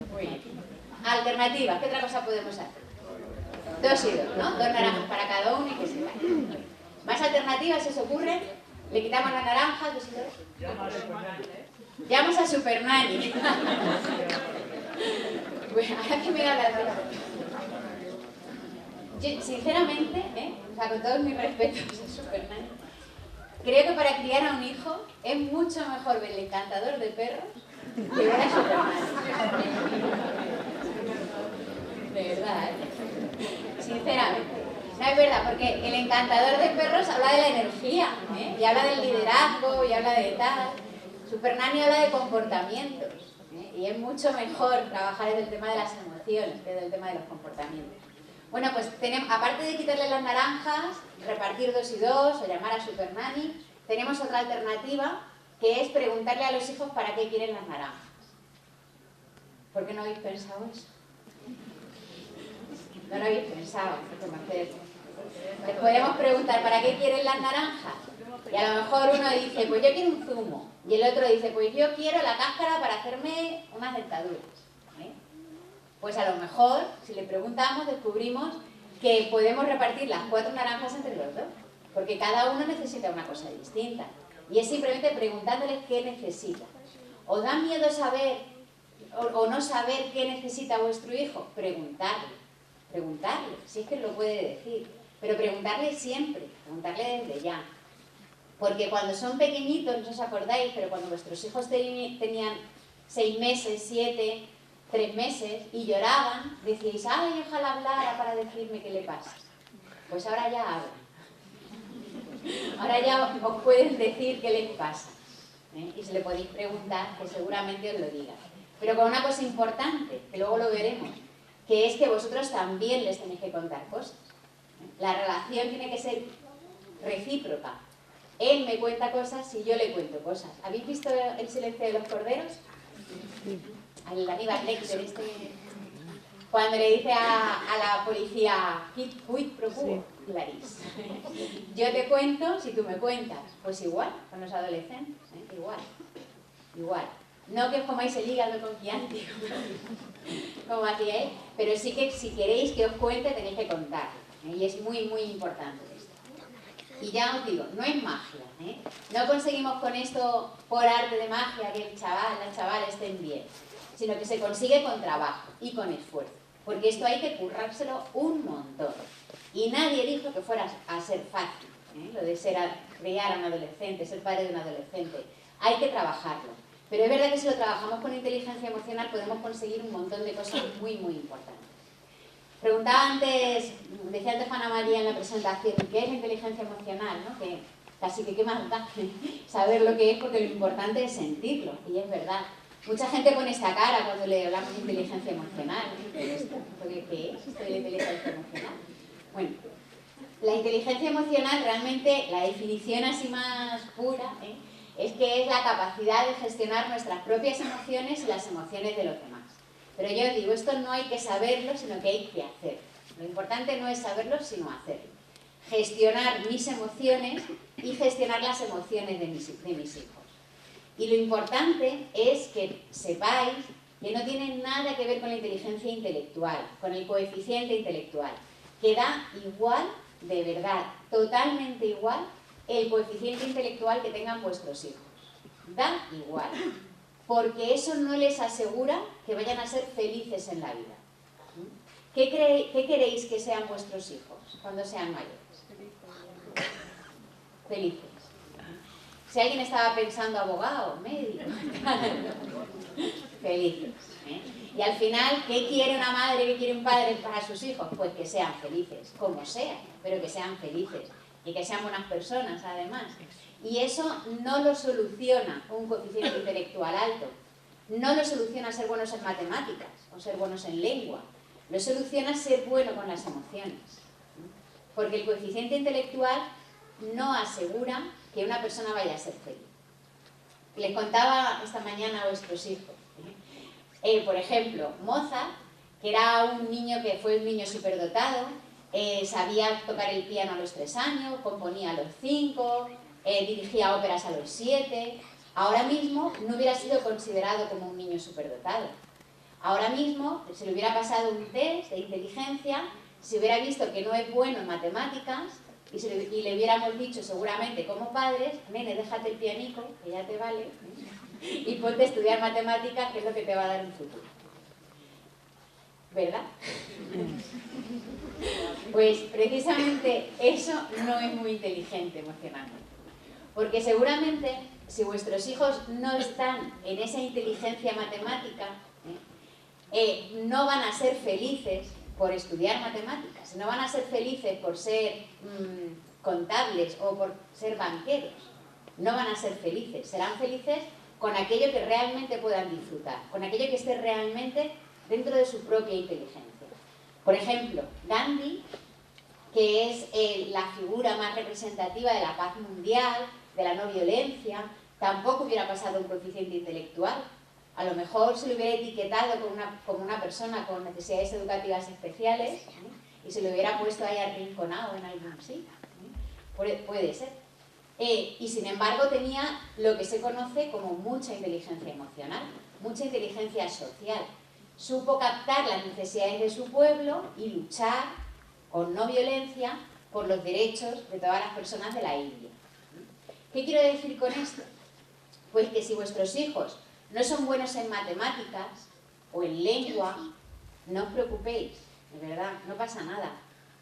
Muy bien. Alternativas, ¿qué otra cosa podemos hacer? 2 y 2, ¿no? 2 naranjas para cada uno y que se vaya. ¿Más alternativas se os ocurren? Le quitamos la naranja, 2 y 2. Llamas a Super Nanny. Bueno, ahora que me da la otra. Yo, sinceramente, o sea, con todos mis respetos a Super Nanny, creo que para criar a un hijo es mucho mejor ver El Encantador de Perros que ver a Super Nanny. De verdad, sinceramente. No es verdad, porque El Encantador de Perros habla de la energía, y habla del liderazgo, y habla de tal. Super Nanny habla de comportamientos, y es mucho mejor trabajar desde el tema de las emociones que desde el tema de los comportamientos. Bueno, pues tenemos, aparte de quitarle las naranjas, repartir 2 y 2 o llamar a Super Nanny, tenemos otra alternativa que es preguntarle a los hijos para qué quieren las naranjas. ¿Por qué no habéis pensado eso? No lo habéis pensado, les podemos preguntar ¿para qué quieren las naranjas? Y a lo mejor uno dice, pues yo quiero un zumo. Y el otro dice, pues yo quiero la cáscara para hacerme unas dentaduras. Pues a lo mejor, si le preguntamos, descubrimos que podemos repartir las 4 naranjas entre los 2. Porque cada uno necesita una cosa distinta. Y es simplemente preguntándoles qué necesita. ¿Os da miedo saber o no saber qué necesita vuestro hijo? Preguntarle, si es que lo puede decir. Pero preguntarle siempre, preguntarle desde ya. Porque cuando son pequeñitos, no os acordáis, pero cuando vuestros hijos tenían 6 meses, 7, 3 meses y lloraban, decíais, ay, ojalá hablara para decirme qué le pasa. Pues ahora ya hablan. Ahora ya os pueden decir qué les pasa. Y si le podéis preguntar, que seguramente os lo diga. Pero con una cosa importante, que luego lo veremos, que es que vosotros también les tenéis que contar cosas. La relación tiene que ser recíproca. Él me cuenta cosas y yo le cuento cosas. ¿Habéis visto El silencio de los corderos? Al Aníbal Lecter, cuando le dice a la policía, quid pro quo, Clarice. Yo te cuento si tú me cuentas. Pues igual, con los adolescentes, igual. No que os comáis el hígado con Chianti, como hacía él, pero sí que si queréis que os cuente tenéis que contar. Y es muy, muy importante esto. Y ya os digo, no es magia, no conseguimos con esto por arte de magia que el chaval, la chavala estén bien, sino que se consigue con trabajo y con esfuerzo, porque esto hay que currárselo un montón. Y nadie dijo que fuera a ser fácil, lo de criar a un adolescente, ser padre de un adolescente. Hay que trabajarlo. Pero es verdad que si lo trabajamos con inteligencia emocional podemos conseguir un montón de cosas muy, muy importantes. Preguntaba antes, decía antes Juana María en la presentación, ¿qué es la inteligencia emocional? ¿No? Que casi que qué más da saber lo que es, porque lo importante es sentirlo, y es verdad. Mucha gente pone esta cara cuando le hablamos de inteligencia emocional. ¿Qué es esto de la inteligencia emocional? Bueno, la inteligencia emocional realmente, la definición así más pura, es que es la capacidad de gestionar nuestras propias emociones y las emociones de los demás. Pero yo os digo, esto no hay que saberlo, sino que hay que hacerlo. Lo importante no es saberlo, sino hacerlo. Gestionar mis emociones y gestionar las emociones de mis hijos. Y lo importante es que sepáis que no tiene nada que ver con la inteligencia intelectual, con el coeficiente intelectual, que da igual, de verdad, totalmente igual, el coeficiente intelectual que tengan vuestros hijos. Da igual. Porque eso no les asegura que vayan a ser felices en la vida. ¿Qué queréis que sean vuestros hijos cuando sean mayores? Felices. Si alguien estaba pensando abogado, médico, felices. Y al final, ¿qué quiere una madre, qué quiere un padre para sus hijos? Pues que sean felices, como sean, pero que sean felices y que sean buenas personas además. Y eso no lo soluciona un coeficiente intelectual alto, no lo soluciona ser buenos en matemáticas o ser buenos en lengua, lo soluciona ser bueno con las emociones. Porque el coeficiente intelectual no asegura que una persona vaya a ser feliz. Les contaba esta mañana a vuestros hijos. Por ejemplo, Mozart, que era un niño que fue un niño superdotado, sabía tocar el piano a los 3 años, componía a los 5, dirigía óperas a los 7, ahora mismo no hubiera sido considerado como un niño superdotado. ahora mismo se le hubiera pasado un test de inteligencia, se hubiera visto que no es bueno en matemáticas y le hubiéramos dicho seguramente como padres, nene, déjate el pianico, que ya te vale, y ponte a estudiar matemáticas, que es lo que te va a dar un futuro. ¿Verdad? Pues precisamente eso no es muy inteligente emocionalmente. Porque seguramente si vuestros hijos no están en esa inteligencia matemática, no van a ser felices por estudiar matemáticas, no van a ser felices por ser contables o por ser banqueros, no van a ser felices, serán felices con aquello que realmente puedan disfrutar, con aquello que esté realmente dentro de su propia inteligencia. Por ejemplo, Gandhi, que es la figura más representativa de la paz mundial, de la no violencia, tampoco hubiera pasado un coeficiente intelectual. A lo mejor se le hubiera etiquetado como una persona con necesidades educativas especiales, y se le hubiera puesto ahí arrinconado en algún sitio. Puede ser. Y sin embargo tenía lo que se conoce como mucha inteligencia emocional, mucha inteligencia social. Supo captar las necesidades de su pueblo y luchar con no violencia por los derechos de todas las personas de la India. ¿Qué quiero decir con esto? Pues que si vuestros hijos no son buenos en matemáticas o en lengua, no os preocupéis, de verdad, no pasa nada.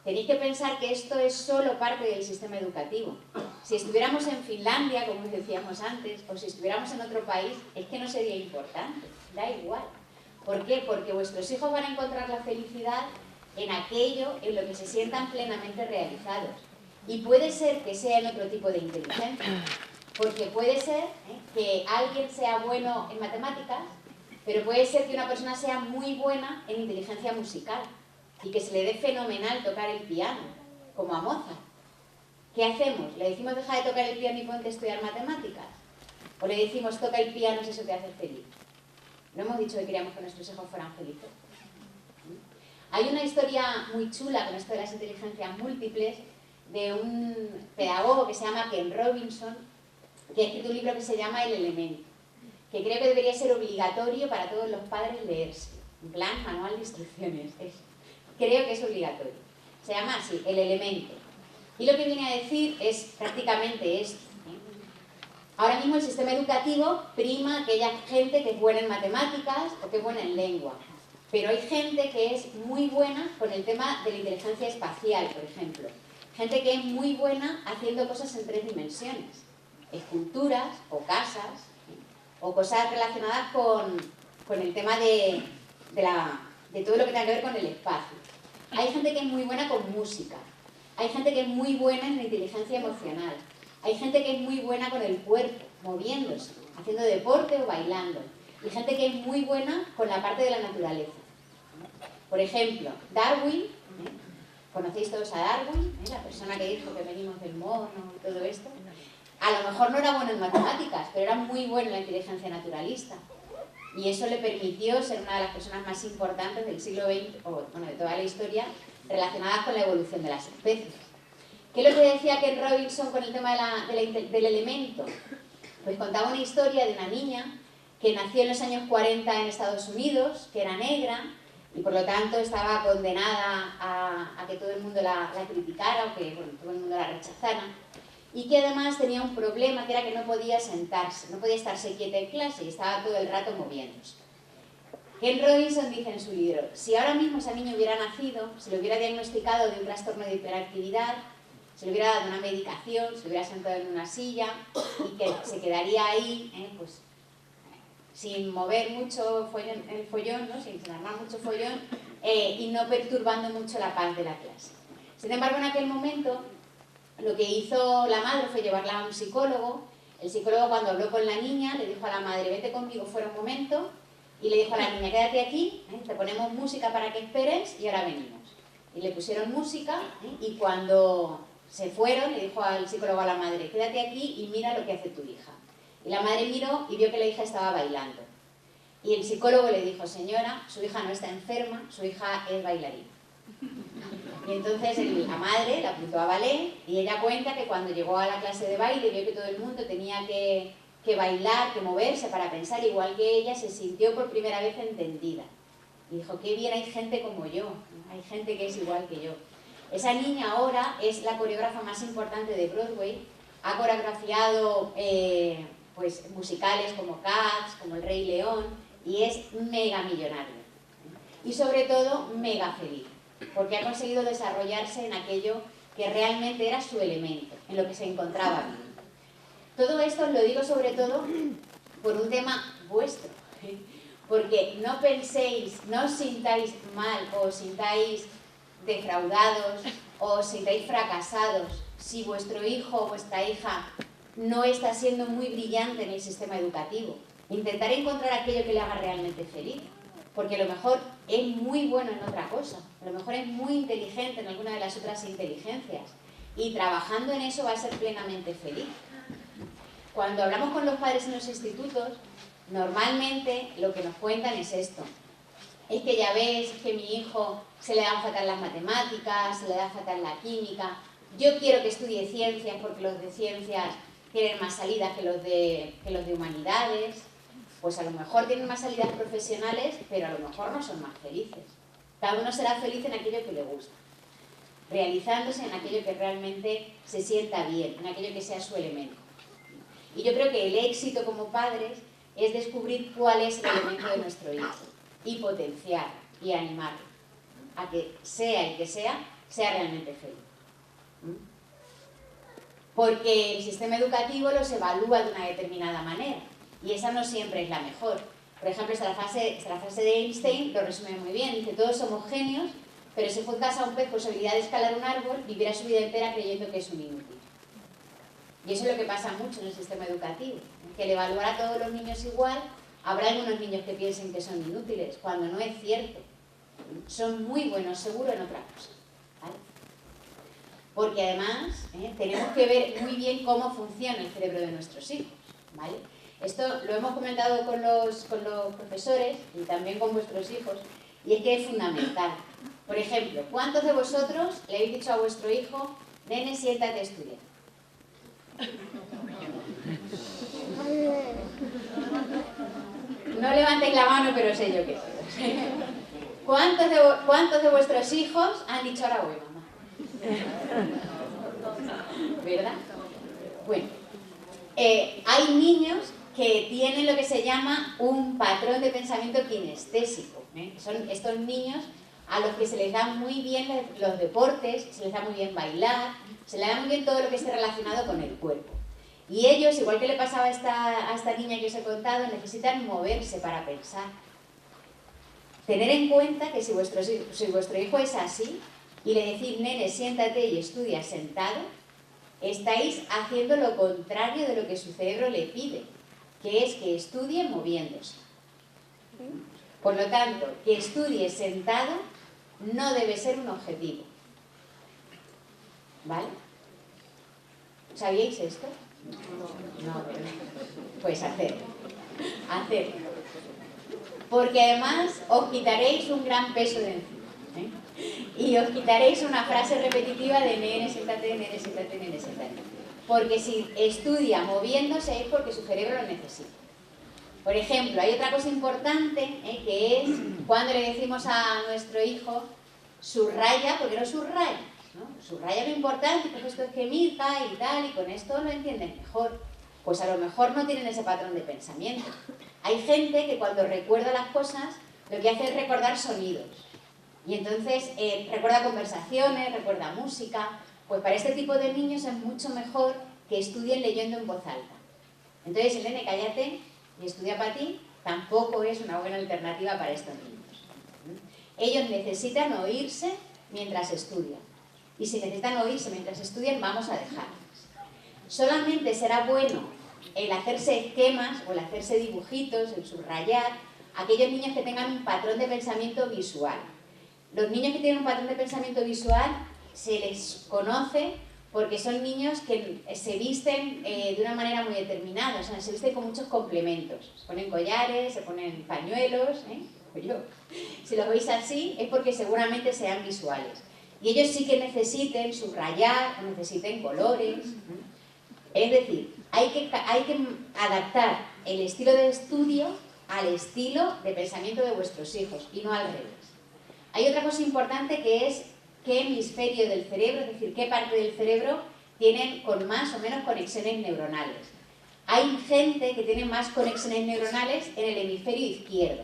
Tenéis que pensar que esto es solo parte del sistema educativo. Si estuviéramos en Finlandia, como os decíamos antes, o si estuviéramos en otro país, es que no sería importante, da igual. ¿Por qué? Porque vuestros hijos van a encontrar la felicidad en aquello en lo que se sientan plenamente realizados. Y puede ser que sea en otro tipo de inteligencia, porque puede ser que alguien sea bueno en matemáticas, pero puede ser que una persona sea muy buena en inteligencia musical y que se le dé fenomenal tocar el piano, como a Mozart. ¿Qué hacemos? ¿Le decimos deja de tocar el piano y ponte a estudiar matemáticas? ¿O le decimos toca el piano si eso te hace feliz? No hemos dicho que queríamos que nuestros hijos fueran felices. Hay una historia muy chula con esto de las inteligencias múltiples de un pedagogo que se llama Ken Robinson, que ha escrito un libro que se llama El Elemento, que creo que debería ser obligatorio para todos los padres leerse. En plan, manual de instrucciones. Creo que es obligatorio. Se llama así, El Elemento. Y lo que viene a decir es prácticamente esto. Ahora mismo el sistema educativo prima a aquella gente que es buena en matemáticas o que es buena en lengua. Pero hay gente que es muy buena con el tema de la inteligencia espacial, por ejemplo. Gente que es muy buena haciendo cosas en 3 dimensiones. Esculturas o casas o cosas relacionadas con el tema de todo lo que tenga que ver con el espacio. Hay gente que es muy buena con música. Hay gente que es muy buena en la inteligencia emocional. Hay gente que es muy buena con el cuerpo, moviéndose, haciendo deporte o bailando. Y gente que es muy buena con la parte de la naturaleza. Por ejemplo, Darwin, ¿conocéis todos a Darwin? La persona que dijo que venimos del mono y todo esto. A lo mejor no era bueno en matemáticas, pero era muy bueno en la inteligencia naturalista. Y eso le permitió ser una de las personas más importantes del siglo XX, o bueno, de toda la historia, relacionadas con la evolución de las especies. ¿Qué es lo que decía Ken Robinson con el tema del elemento? Pues contaba una historia de una niña que nació en los años 40 en Estados Unidos, que era negra, y por lo tanto estaba condenada a que todo el mundo la criticara o que todo el mundo la rechazara, y que además tenía un problema, que era que no podía sentarse, no podía estarse quieta en clase y estaba todo el rato moviéndose. Ken Robinson dice en su libro, si ahora mismo esa niña hubiera nacido, se le hubiera diagnosticado de un trastorno de hiperactividad, se le hubiera dado una medicación, se le hubiera sentado en una silla y que se quedaría ahí, pues, sin mover mucho el follón, ¿no? Sin armar mucho follón y no perturbando mucho la paz de la clase. Sin embargo, en aquel momento, lo que hizo la madre fue llevarla a un psicólogo. El psicólogo, cuando habló con la niña, le dijo a la madre, vete conmigo fuera un momento, y le dijo a la niña, quédate aquí, te ponemos música para que esperes y ahora venimos. Y le pusieron música y cuando se fueron, le dijo al psicólogo a la madre, quédate aquí y mira lo que hace tu hija. Y la madre miró y vio que la hija estaba bailando. Y el psicólogo le dijo, señora, su hija no está enferma, su hija es bailarina. Y entonces la madre la apuntó a ballet y ella cuenta que cuando llegó a la clase de baile vio que todo el mundo tenía que bailar, que moverse para pensar igual que ella, se sintió por primera vez entendida. y dijo, qué bien, hay gente como yo, hay gente que es igual que yo. Esa niña ahora es la coreógrafa más importante de Broadway, ha coreografiado pues, musicales como Cats, como El Rey León, y es mega millonaria. Y sobre todo, mega feliz, porque ha conseguido desarrollarse en aquello que realmente era su elemento, en lo que se encontraba bien. Todo esto os lo digo sobre todo por un tema vuestro, porque no penséis, no os sintáis mal o os sintáis defraudados o os sintáis fracasados si vuestro hijo o vuestra hija no está siendo muy brillante en el sistema educativo. Intentar encontrar aquello que le haga realmente feliz, porque a lo mejor es muy bueno en otra cosa, a lo mejor es muy inteligente en alguna de las otras inteligencias y trabajando en eso va a ser plenamente feliz. Cuando hablamos con los padres en los institutos, normalmente lo que nos cuentan es esto. Es que ya ves que mi hijo se le dan fatal las matemáticas, se le da fatal la química. Yo quiero que estudie ciencias porque los de ciencias tienen más salidas que los de humanidades. Pues a lo mejor tienen más salidas profesionales, pero a lo mejor no son más felices. Cada uno será feliz en aquello que le gusta, realizándose en aquello que realmente se sienta bien, en aquello que sea su elemento. Y yo creo que el éxito como padres es descubrir cuál es el elemento de nuestro hijo y potenciar y animar a que sea el que sea realmente feliz. Porque el sistema educativo los evalúa de una determinada manera y esa no siempre es la mejor. Por ejemplo, esta frase de Einstein lo resume muy bien. Dice, todos somos genios, pero si juzgas a un pez por su habilidad de escalar un árbol, vivirá su vida entera creyendo que es un inútil. Y eso es lo que pasa mucho en el sistema educativo, que al evaluar a todos los niños igual, habrá algunos niños que piensen que son inútiles, cuando no es cierto. Son muy buenos, seguro, en otra cosa, ¿vale? Porque además tenemos que ver muy bien cómo funciona el cerebro de nuestros hijos, ¿vale? Esto lo hemos comentado con los profesores y también con vuestros hijos, y es que es fundamental. Por ejemplo, ¿cuántos de vosotros le habéis dicho a vuestro hijo, nene, siéntate a estudiar? No levantéis la mano, pero sé yo que sí. ¿Cuántos de vuestros hijos han dicho ahora voy, mamá? ¿Verdad? Bueno, hay niños que tienen lo que se llama un patrón de pensamiento kinestésico. Son estos niños a los que se les da muy bien los deportes, se les da muy bien bailar, se les da muy bien todo lo que esté relacionado con el cuerpo. Y ellos, igual que le pasaba a esta niña que os he contado, necesitan moverse para pensar. Tener en cuenta que si vuestro hijo es así, y le decís, nene, siéntate y estudia sentado, estáis haciendo lo contrario de lo que su cerebro le pide, que es que estudie moviéndose. Por lo tanto, que estudie sentado no debe ser un objetivo. ¿Vale? ¿Sabíais esto? No, pues hacerlo. Porque además os quitaréis un gran peso de encima. Y os quitaréis una frase repetitiva de nene, siéntate, nene, siéntate, nene, siéntate. Porque si estudia moviéndose es porque su cerebro lo necesita. Por ejemplo, hay otra cosa importante que es cuando le decimos a nuestro hijo subraya, porque no subraya, ¿no? Subraya lo importante, porque esto es que Mirka y tal, y con esto lo entienden mejor. Pues a lo mejor no tienen ese patrón de pensamiento. Hay gente que cuando recuerda las cosas, lo que hace es recordar sonidos. Y entonces recuerda conversaciones, recuerda música. Pues para este tipo de niños es mucho mejor que estudien leyendo en voz alta. Entonces el nene, cállate y estudia para ti, tampoco es una buena alternativa para estos niños. Ellos necesitan oírse mientras estudian. Y si necesitan oírse mientras estudian, vamos a dejarles. Solamente será bueno el hacerse esquemas o el hacerse dibujitos, el subrayar, aquellos niños que tengan un patrón de pensamiento visual. Los niños que tienen un patrón de pensamiento visual se les conoce porque son niños que se visten de una manera muy determinada, o sea, se visten con muchos complementos. Se ponen collares, se ponen pañuelos, pues yo. Si los veis así es porque seguramente sean visuales. Y ellos sí que necesiten subrayar, o necesiten colores. Es decir, hay que adaptar el estilo de estudio al estilo de pensamiento de vuestros hijos y no al revés. Hay otra cosa importante que es qué hemisferio del cerebro, es decir, qué parte del cerebro tienen con más o menos conexiones neuronales. Hay gente que tiene más conexiones neuronales en el hemisferio izquierdo.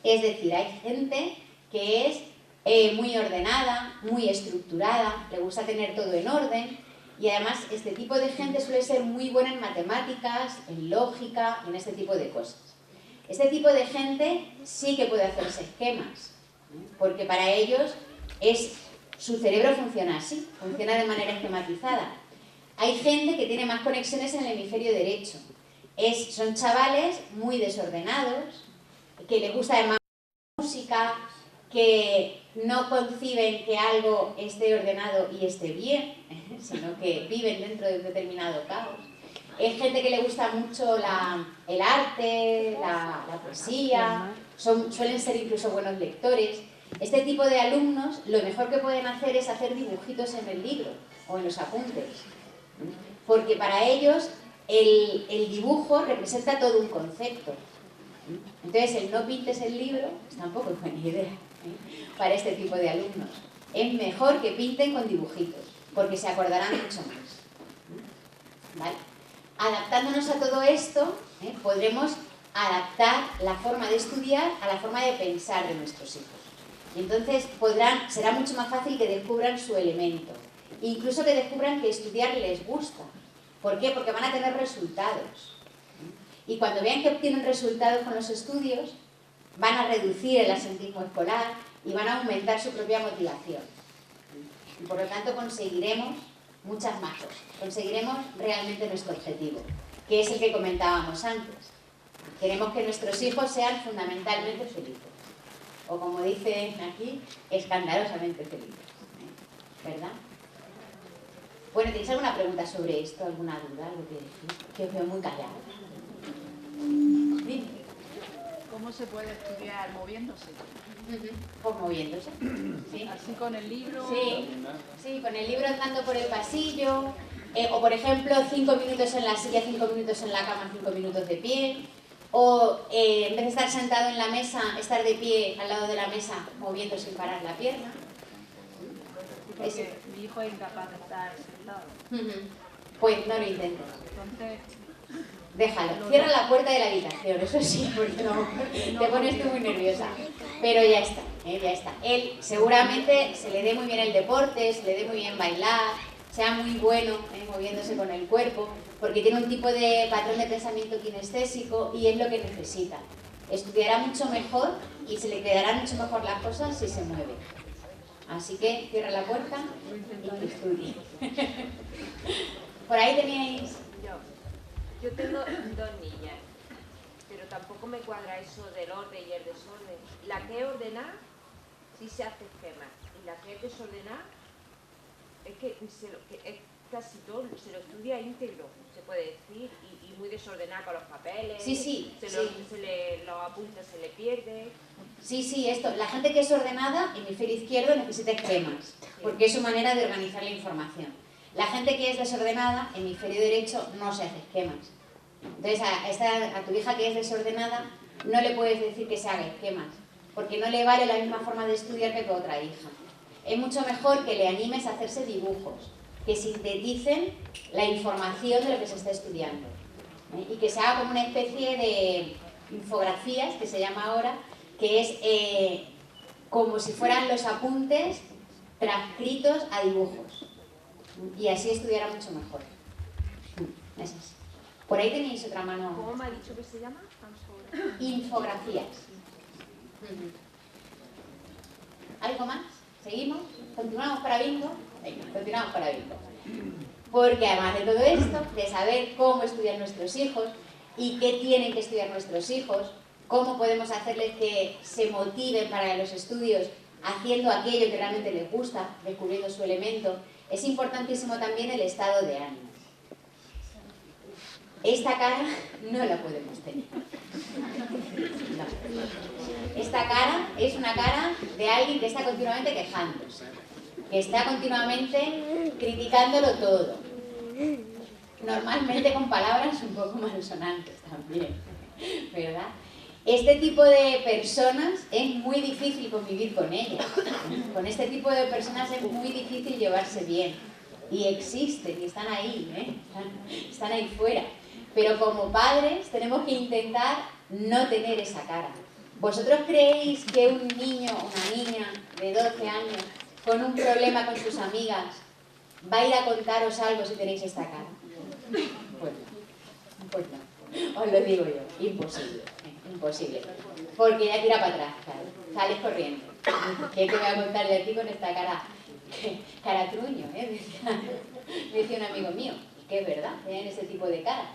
Es decir, hay gente que es muy ordenada, muy estructurada, le gusta tener todo en orden y además este tipo de gente suele ser muy buena en matemáticas, en lógica, en este tipo de cosas. Este tipo de gente sí que puede hacerse esquemas, porque para ellos su cerebro funciona así, funciona de manera esquematizada. Hay gente que tiene más conexiones en el hemisferio derecho. Son chavales muy desordenados, que les gusta además la música, que no conciben que algo esté ordenado y esté bien, sino que viven dentro de un determinado caos. Es gente que le gusta mucho el arte, la poesía, suelen ser incluso buenos lectores. Este tipo de alumnos lo mejor que pueden hacer es hacer dibujitos en el libro o en los apuntes, porque para ellos el dibujo representa todo un concepto. Entonces el no pintes el libro tampoco es buena idea para este tipo de alumnos. Es mejor que pinten con dibujitos, porque se acordarán mucho más. ¿Vale? Adaptándonos a todo esto, podremos adaptar la forma de estudiar a la forma de pensar de nuestros hijos. Y entonces será mucho más fácil que descubran su elemento. Incluso que descubran que estudiar les gusta. ¿Por qué? Porque van a tener resultados. Y cuando vean que obtienen resultados con los estudios, van a reducir el absentismo escolar y van a aumentar su propia motivación. Y por lo tanto conseguiremos muchas más cosas. Conseguiremos realmente nuestro objetivo, que es el que comentábamos antes. Queremos que nuestros hijos sean fundamentalmente felices. O como dicen aquí, escandalosamente felices. ¿Verdad? Bueno, ¿tenéis alguna pregunta sobre esto? ¿Alguna duda? ¿Algo que decir? Que os veo muy callados. Dime. ¿Cómo se puede estudiar moviéndose? Pues moviéndose. ¿Sí? Así con el libro. Sí, con el libro andando por el pasillo. O por ejemplo, 5 minutos en la silla, 5 minutos en la cama, 5 minutos de pie. O en vez de estar sentado en la mesa, estar de pie al lado de la mesa, moviendo sin parar la pierna. Porque mi hijo es incapaz de estar sentado. Pues no lo intentes. Entonces, déjalo. Cierra la puerta de la habitación, eso sí, porque no, te pones tú muy nerviosa. Pero ya está, ya está. Él seguramente se le dé muy bien el deporte, se le dé muy bien bailar, sea muy bueno moviéndose con el cuerpo, porque tiene un tipo de patrón de pensamiento kinestésico y es lo que necesita. Estudiará mucho mejor y se le quedarán mucho mejor las cosas si se mueve. Así que cierra la puerta y que estudie. Por ahí tenéis... Yo tengo 2 niñas, pero tampoco me cuadra eso del orden y el desorden. La que es ordenada, sí se hace esquema, y la que es desordenada, es que es casi todo, se lo estudia íntegro, se puede decir, y muy desordenada con los papeles, los apuntes se le pierde. Sí, la gente que es ordenada, hemisferio izquierdo, necesita esquemas, porque es su manera de organizar la información. La gente que es desordenada, hemisferio derecho, no se hace esquemas. Entonces a tu hija que es desordenada no le puedes decir que se haga esquemas, porque no le vale la misma forma de estudiar que tu otra hija. Es mucho mejor que le animes a hacerse dibujos, que sinteticen la información de lo que se está estudiando. Y que se haga como una especie de infografías, que se llama ahora, que es como si fueran los apuntes transcritos a dibujos. Y así estudiará mucho mejor. Es así. Por ahí tenéis otra mano. ¿Cómo me ha dicho que se llama? Infografías. ¿Algo más? ¿Seguimos? ¿Continuamos para bingo? Venga, continuamos para bingo. Porque además de todo esto, de saber cómo estudiar nuestros hijos y qué tienen que estudiar nuestros hijos, cómo podemos hacerles que se motiven para los estudios haciendo aquello que realmente les gusta, descubriendo su elemento, es importantísimo también el estado de ánimo. Esta cara no la podemos tener. No. Esta cara es una cara de alguien que está continuamente quejándose, que está continuamente criticándolo todo. Normalmente con palabras un poco malsonantes también, ¿verdad? Este tipo de personas es muy difícil convivir con ellas. Con este tipo de personas es muy difícil llevarse bien. Y existen, y están ahí, están ahí fuera. Pero como padres tenemos que intentar no tener esa cara. ¿Vosotros creéis que un niño o una niña de 12 años con un problema con sus amigas va a ir a contaros algo si tenéis esta cara? Pues no. Os lo digo yo, imposible. Imposible, porque ya tira para atrás, sales corriendo. ¿Qué te voy a contar de ti con esta cara truño? Decía un amigo mío, que es verdad, tienen ese tipo de cara.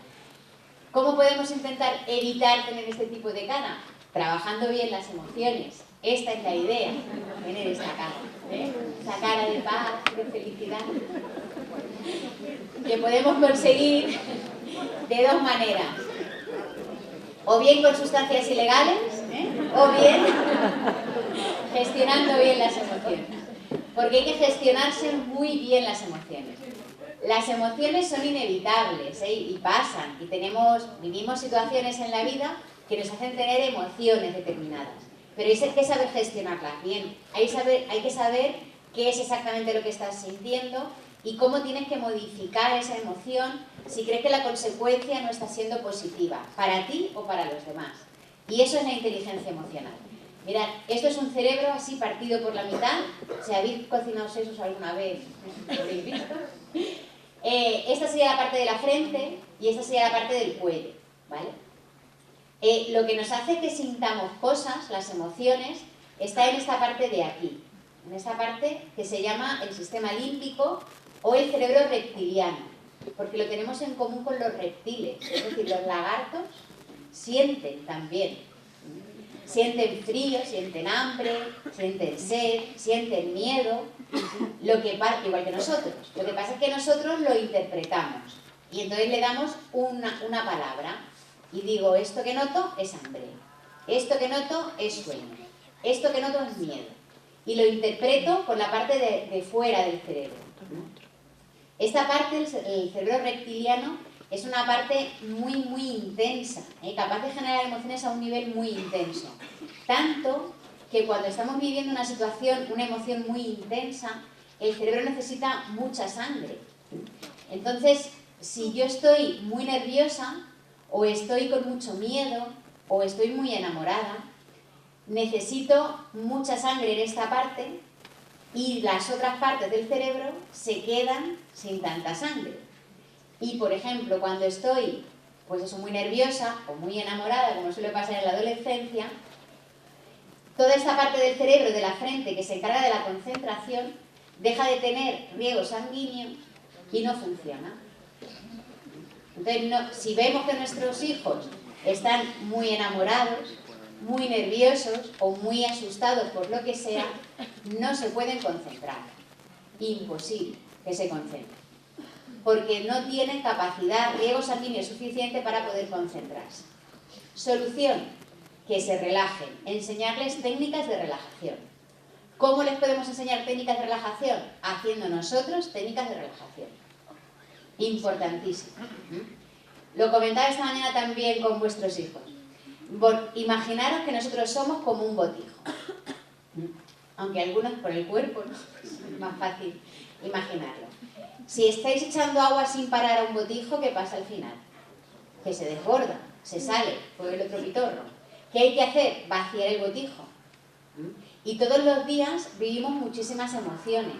¿Cómo podemos intentar evitar tener este tipo de cara? Trabajando bien las emociones. Esta es la idea, tener esta cara, esa cara de paz, de felicidad, que podemos conseguir de dos maneras. O bien con sustancias ilegales, o bien gestionando bien las emociones. Porque hay que gestionarse muy bien las emociones. Las emociones son inevitables y pasan. Y vivimos situaciones en la vida que nos hacen tener emociones determinadas. Pero hay que saber gestionarlas bien. Hay que saber qué es exactamente lo que estás sintiendo y cómo tienes que modificar esa emoción si crees que la consecuencia no está siendo positiva, para ti o para los demás. Y eso es la inteligencia emocional. Mirad, esto es un cerebro así partido por la mitad. Si habéis cocinado sesos alguna vez, ¿lo habéis visto? Esta sería la parte de la frente y esta sería la parte del cuello, ¿vale? Lo que nos hace que sintamos cosas, las emociones, está en esta parte de aquí, en esta parte que se llama el sistema límbico o el cerebro reptiliano, porque lo tenemos en común con los reptiles, es decir, los lagartos sienten también, sienten frío, sienten hambre, sienten sed, sienten miedo, igual que nosotros. Lo que pasa es que nosotros lo interpretamos y entonces le damos una palabra y digo, esto que noto es hambre, esto que noto es sueño, esto que noto es miedo, y lo interpreto por la parte de fuera del cerebro. Esta parte, el cerebro reptiliano, es una parte muy, muy intensa, capaz de generar emociones a un nivel muy intenso. Tanto que cuando estamos viviendo una situación, una emoción muy intensa, el cerebro necesita mucha sangre. Entonces, si yo estoy muy nerviosa, o estoy con mucho miedo, o estoy muy enamorada, necesito mucha sangre en esta parte y las otras partes del cerebro se quedan sin tanta sangre. Y, por ejemplo, cuando estoy, pues eso, muy nerviosa o muy enamorada, como suele pasar en la adolescencia, toda esta parte del cerebro, de la frente, que se encarga de la concentración, deja de tener riego sanguíneo y no funciona. Entonces, si vemos que nuestros hijos están muy enamorados, muy nerviosos o muy asustados por lo que sea, no se pueden concentrar. Imposible que se concentren. Porque no tienen capacidad, riego sanguíneo suficiente para poder concentrarse. Solución, que se relajen. Enseñarles técnicas de relajación. ¿Cómo les podemos enseñar técnicas de relajación? Haciendo nosotros técnicas de relajación. Importantísimo. Lo comentaba esta mañana también con vuestros hijos. Imaginaros que nosotros somos como un botijo. Aunque algunos por el cuerpo, ¿no? Es más fácil imaginarlo. Si estáis echando agua sin parar a un botijo, ¿qué pasa al final? Que se desborda, se sale por el otro pitorro. ¿Qué hay que hacer? Vaciar el botijo. Y todos los días vivimos muchísimas emociones.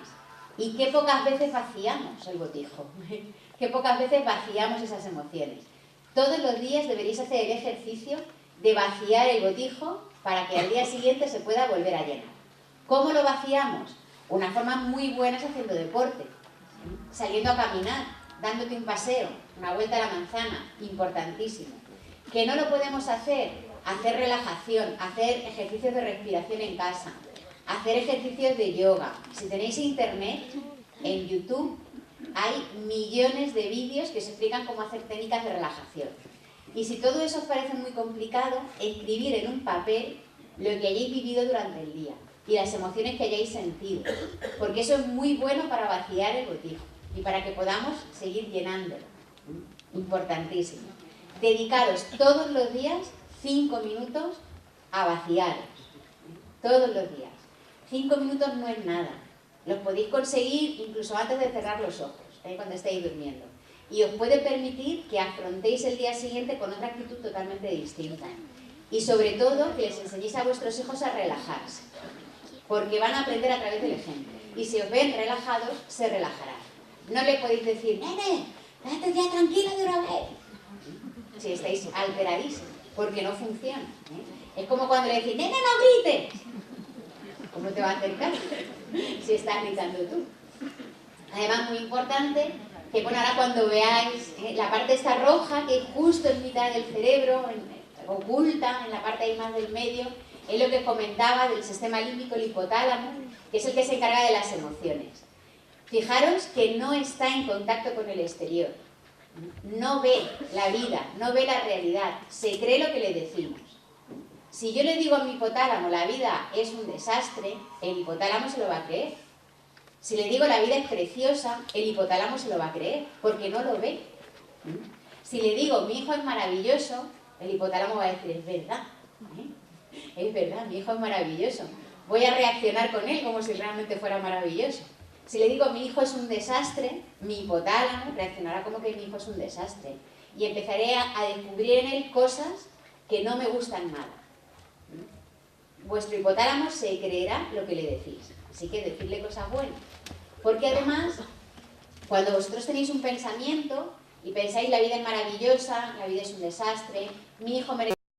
¿Y qué pocas veces vaciamos el botijo? ¿Qué pocas veces vaciamos esas emociones? Todos los días deberéis hacer el ejercicio de vaciar el botijo para que al día siguiente se pueda volver a llenar. ¿Cómo lo vaciamos? Una forma muy buena es haciendo deporte, saliendo a caminar, dándote un paseo, una vuelta a la manzana, importantísimo. ¿Que no lo podemos hacer? Hacer relajación, hacer ejercicios de respiración en casa, hacer ejercicios de yoga. Si tenéis internet, en YouTube hay millones de vídeos que os explican cómo hacer técnicas de relajación. Y si todo eso os parece muy complicado, escribir en un papel lo que hayáis vivido durante el día y las emociones que hayáis sentido, porque eso es muy bueno para vaciar el botijo y para que podamos seguir llenándolo. Importantísimo. Dedicaros todos los días 5 minutos a vaciaros, todos los días. 5 minutos no es nada. Los podéis conseguir incluso antes de cerrar los ojos, cuando estéis durmiendo. Y os puede permitir que afrontéis el día siguiente con otra actitud totalmente distinta. Y sobre todo, que les enseñéis a vuestros hijos a relajarse, porque van a aprender a través del ejemplo. Y si os ven relajados, se relajarán. No le podéis decir, nene, date ya tranquilo de una vez. Si estáis alteradísimos, porque no funciona. Es como cuando le decís, nene, no grites. ¿Cómo te va a hacer caso si estás gritando tú? Además, muy importante, que bueno, ahora cuando veáis la parte esta roja, que es justo en mitad del cerebro, oculta, en la parte ahí más del medio, es lo que comentaba del sistema límbico, el hipotálamo, que es el que se encarga de las emociones. Fijaros que no está en contacto con el exterior, no ve la vida, no ve la realidad, se cree lo que le decimos. Si yo le digo a mi hipotálamo la vida es un desastre, el hipotálamo se lo va a creer. Si le digo la vida es preciosa, el hipotálamo se lo va a creer, porque no lo ve. Si le digo mi hijo es maravilloso, el hipotálamo va a decir, es verdad, es verdad, mi hijo es maravilloso. Voy a reaccionar con él como si realmente fuera maravilloso. Si le digo mi hijo es un desastre, mi hipotálamo reaccionará como que mi hijo es un desastre. Y empezaré a descubrir en él cosas que no me gustan nada. Vuestro hipotálamo se creerá lo que le decís. Así que decirle cosas buenas. Porque además, cuando vosotros tenéis un pensamiento y pensáis la vida es maravillosa, la vida es un desastre, mi hijo merece